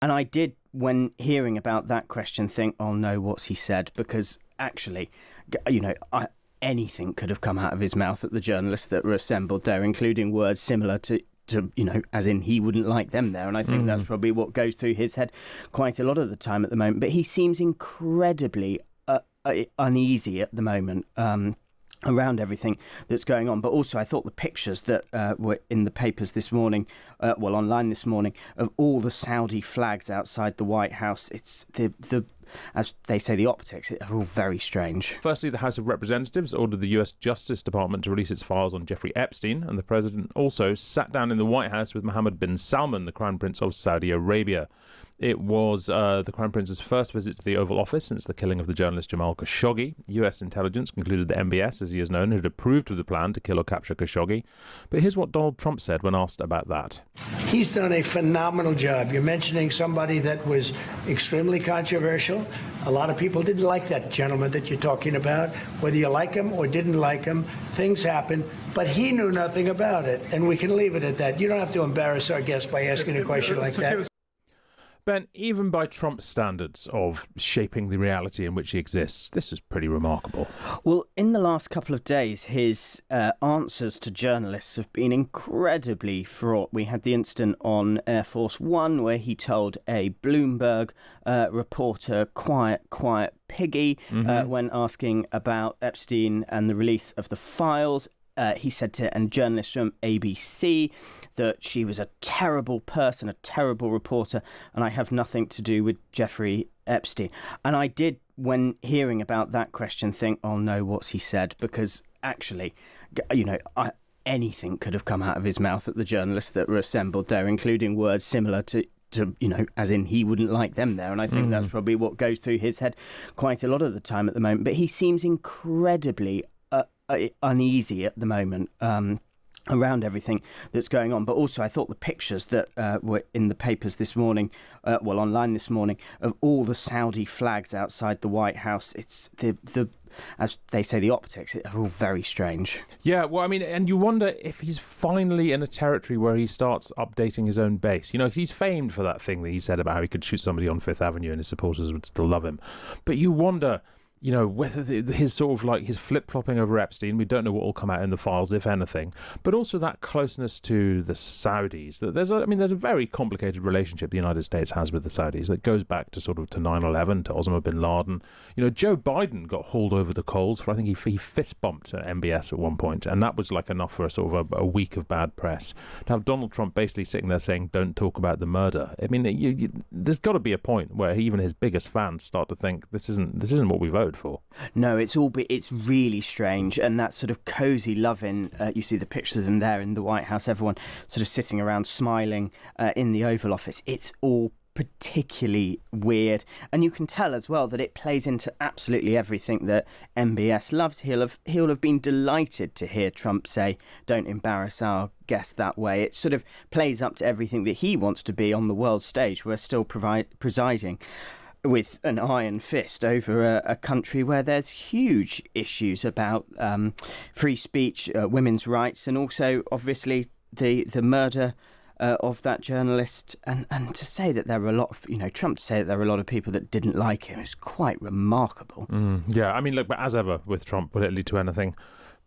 And I did, when hearing about that question, think, oh no, what's he said? Because actually, anything could have come out of his mouth at the journalists that were assembled there, including words similar to as in he wouldn't like them there. And I think that's probably what goes through his head quite a lot of the time at the moment. But he seems incredibly uneasy at the moment around everything that's going on. But also I thought the pictures that were in the papers this morning, online this morning, of all the Saudi flags outside the White House, it's the as they say, the optics are all very strange. Firstly, the House of Representatives ordered the US Justice Department to release its files on Jeffrey Epstein, and the president also sat down in the White House with Mohammed bin Salman, the Crown Prince of Saudi Arabia. It was the Crown Prince's first visit to the Oval Office since the killing of the journalist Jamal Khashoggi. US intelligence concluded that MBS, as he is known, had approved of the plan to kill or capture Khashoggi. But here's what Donald Trump said when asked about that. He's done a phenomenal job. You're mentioning somebody that was extremely controversial. A lot of people didn't like that gentleman that you're talking about. Whether you like him or didn't like him, things happen. But he knew nothing about it, and we can leave it at that. You don't have to embarrass our guest by asking a question like that. Ben, even by Trump's standards of shaping the reality in which he exists, this is pretty remarkable. Well, in the last couple of days, his answers to journalists have been incredibly fraught. We had the incident on Air Force One where he told a Bloomberg reporter, quiet piggy, when asking about Epstein and the release of the files. He said to a journalist from ABC that she was a terrible person, a terrible reporter, and I have nothing to do with Jeffrey Epstein. And I did, when hearing about that question, think, oh no, what's he said? Because actually, anything could have come out of his mouth at the journalists that were assembled there, including words similar to as in he wouldn't like them there. And I think that's probably what goes through his head quite a lot of the time at the moment. But he seems incredibly uneasy at the moment around everything that's going on. But also I thought the pictures that were in the papers this morning, online this morning, of all the Saudi flags outside the White House, it's the as they say, the optics are all very strange. Yeah, well, I mean, and you wonder if he's finally in a territory where he starts updating his own base. He's famed for that thing that he said about how he could shoot somebody on Fifth Avenue and his supporters would still love him. But you wonder, whether his sort of like his flip-flopping over Epstein, we don't know what will come out in the files, if anything, but also that closeness to the Saudis. That there's a very complicated relationship the United States has with the Saudis that goes back to 9/11, to Osama bin Laden. Joe Biden got hauled over the coals for, I think he fist bumped at MBS at one point, and that was like enough for a week of bad press. To have Donald Trump basically sitting there saying, don't talk about the murder. I mean, there's got to be a point where even his biggest fans start to think this isn't what we voted for. No, it's really strange, and that sort of cozy loving. You see the pictures of them there in the White House, everyone sort of sitting around smiling in the Oval Office. It's all particularly weird, and you can tell as well that it plays into absolutely everything that MBS loves. He'll have been delighted to hear Trump say, "Don't embarrass our guest that way." It sort of plays up to everything that he wants to be on the world stage. We're still presiding with an iron fist over a country where there's huge issues about free speech, women's rights, and also obviously the murder of that journalist. And to say that there were a lot of, Trump to say that there were a lot of people that didn't like him is quite remarkable. Yeah, I mean, look, but as ever with Trump, will it lead to anything?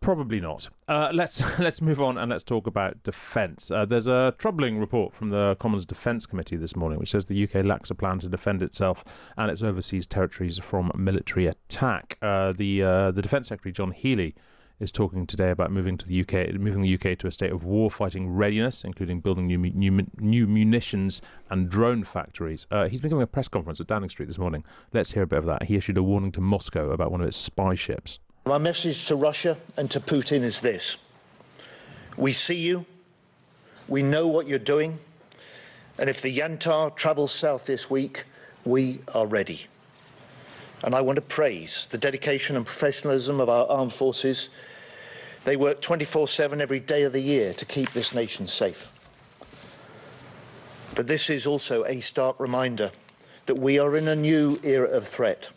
Probably not. Let's move on and let's talk about defence. There's a troubling report from the Commons Defence Committee this morning which says the UK lacks a plan to defend itself and its overseas territories from military attack. The Defence Secretary John Healey is talking today about moving the UK to a state of war-fighting readiness, including building new munitions and drone factories. He's been giving a press conference at Downing Street this morning. Let's hear a bit of that. He issued a warning to Moscow about one of its spy ships. My message to Russia and to Putin is this. We see you. We know what you're doing. And if the Yantar travels south this week, we are ready. And I want to praise the dedication and professionalism of our armed forces. They work 24/7 every day of the year to keep this nation safe. But this is also a stark reminder that we are in a new era of threat.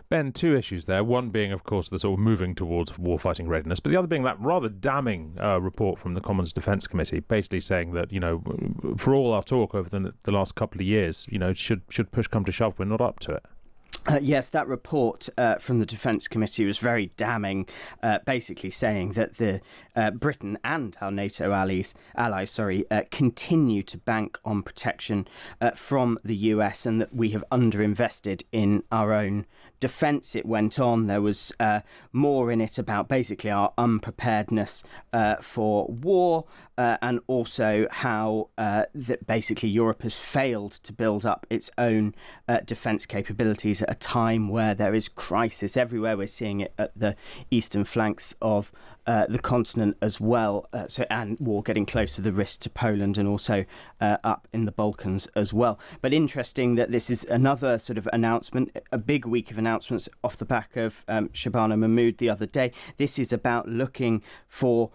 Ben, two issues there. One being, of course, the sort of moving towards warfighting readiness, but the other being that rather damning report from the Commons Defence Committee, basically saying that, for all our talk over the last couple of years, should push come to shove, we're not up to it. Yes, that report from the Defence Committee was very damning, basically saying that the Britain and our NATO allies continue to bank on protection from the US, and that we have underinvested in our own defence. It went on. There was more in it about basically our unpreparedness for war, and also how that basically Europe has failed to build up its own defence capabilities at a time where there is crisis everywhere. We're seeing it at the eastern flanks of the continent as well, and war getting close to the wrist to Poland, and also up in the Balkans as well. But interesting that this is another sort of announcement, a big week of announcements off the back of Shabana Mahmood the other day. This is about looking for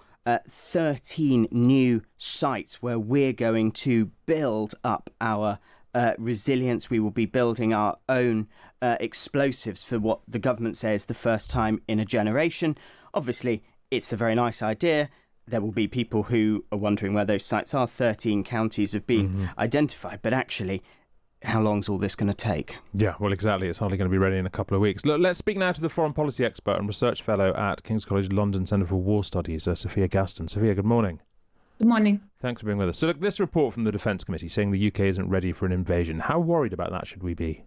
13 new sites where we're going to build up our resilience. We will be building our own explosives for what the government says is the first time in a generation. Obviously, it's a very nice idea. There will be people who are wondering where those sites are. 13 counties have been identified, but actually, how long's all this going to take? Yeah, well, exactly. It's hardly going to be ready in a couple of weeks. Let's speak now to the foreign policy expert and research fellow at King's College London Centre for War Studies, Sophia Gaston. Sophia, good morning. Good morning. Thanks for being with us. So, look, this report from the Defence Committee saying the UK isn't ready for an invasion. How worried about that should we be?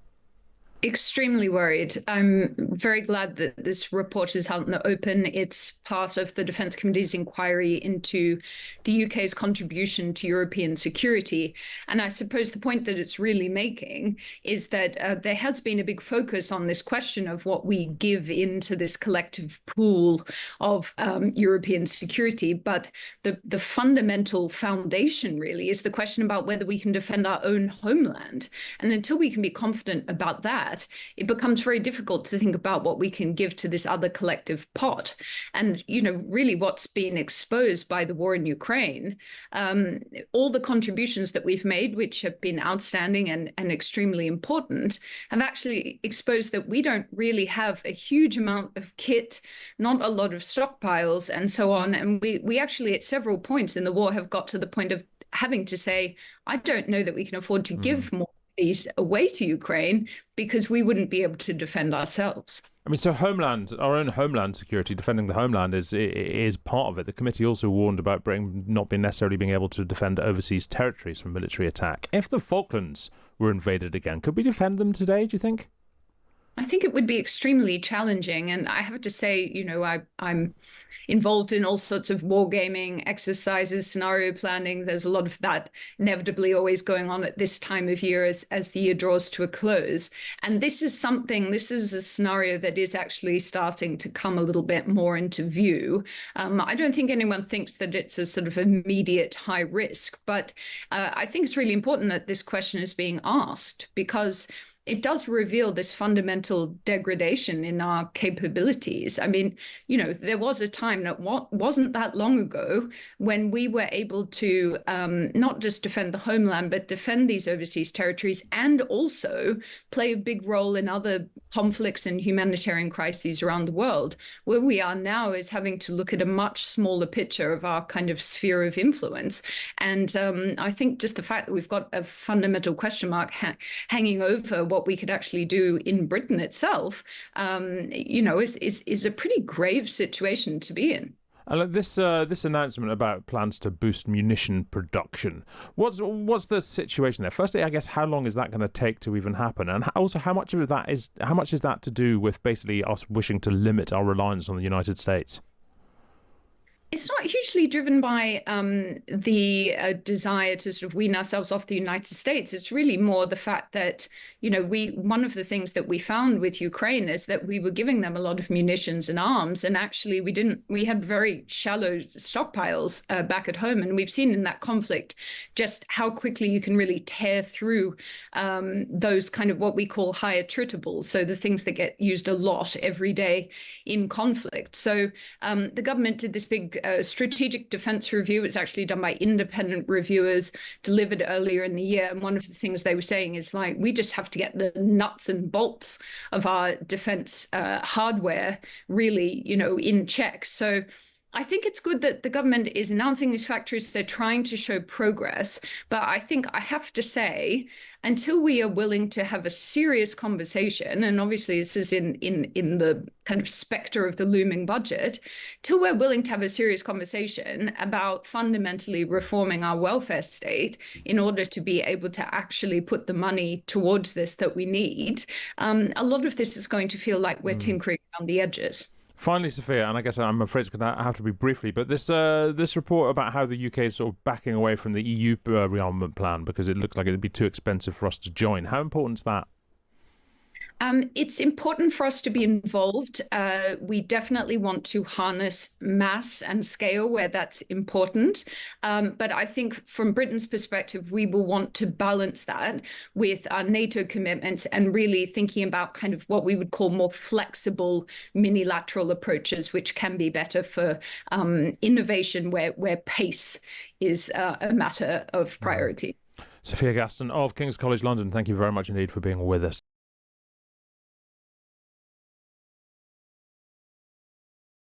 Extremely worried. I'm very glad that this report is out in the open. It's part of the Defence Committee's inquiry into the UK's contribution to European security. And I suppose the point that it's really making is that there has been a big focus on this question of what we give into this collective pool of European security. But the fundamental foundation really is the question about whether we can defend our own homeland. And until we can be confident about that, it becomes very difficult to think about what we can give to this other collective pot. And, really what's been exposed by the war in Ukraine, all the contributions that we've made, which have been outstanding and extremely important, have actually exposed that we don't really have a huge amount of kit, not a lot of stockpiles and so on. And we actually at several points in the war have got to the point of having to say, I don't know that we can afford to give more these away to Ukraine because we wouldn't be able to defend ourselves. I mean, so our own homeland security, defending the homeland is part of it. The committee also warned about Britain not necessarily being able to defend overseas territories from military attack. If the Falklands were invaded again, could we defend them today, do you think? I think it would be extremely challenging. And I have to say, I'm involved in all sorts of wargaming exercises, scenario planning. There's a lot of that inevitably always going on at this time of year as the year draws to a close. And this is a scenario that is actually starting to come a little bit more into view. I don't think anyone thinks that it's a sort of immediate high risk, but I think it's really important that this question is being asked because it does reveal this fundamental degradation in our capabilities. I mean, there was a time that wasn't that long ago when we were able to not just defend the homeland, but defend these overseas territories and also play a big role in other conflicts and humanitarian crises around the world. Where we are now is having to look at a much smaller picture of our kind of sphere of influence. And I think just the fact that we've got a fundamental question mark hanging over what we could actually do in Britain itself, is a pretty grave situation to be in. And this announcement about plans to boost munition production, what's the situation there? Firstly, I guess, how long is that going to take to even happen, and also how much is that to do with basically us wishing to limit our reliance on the United States? It's not hugely driven by the desire to sort of wean ourselves off the United States. It's really more the fact that, one of the things that we found with Ukraine is that we were giving them a lot of munitions and arms, and actually we had very shallow stockpiles back at home. And we've seen in that conflict just how quickly you can really tear through those kind of what we call high attritables. So the things that get used a lot every day in conflict. So the government did this big a strategic defense review. It's actually done by independent reviewers, delivered earlier in the year. And one of the things they were saying is like, we just have to get the nuts and bolts of our defense hardware really, in check. So I think it's good that the government is announcing these factories. They're trying to show progress. But I think I have to say, until we are willing to have a serious conversation, and obviously this is in the kind of specter of the looming budget, till we're willing to have a serious conversation about fundamentally reforming our welfare state in order to be able to actually put the money towards this that we need, a lot of this is going to feel like we're tinkering around the edges. Finally, Sophia, and I guess I'm afraid it's going to have to be briefly, but this report about how the UK is sort of backing away from the EU rearmament plan because it looks like it'd be too expensive for us to join. How important is that? It's important for us to be involved. We definitely want to harness mass and scale where that's important. But I think from Britain's perspective, we will want to balance that with our NATO commitments and really thinking about kind of what we would call more flexible minilateral approaches, which can be better for innovation where pace is a matter of priority. Sophia Gaston of King's College London, thank you very much indeed for being with us.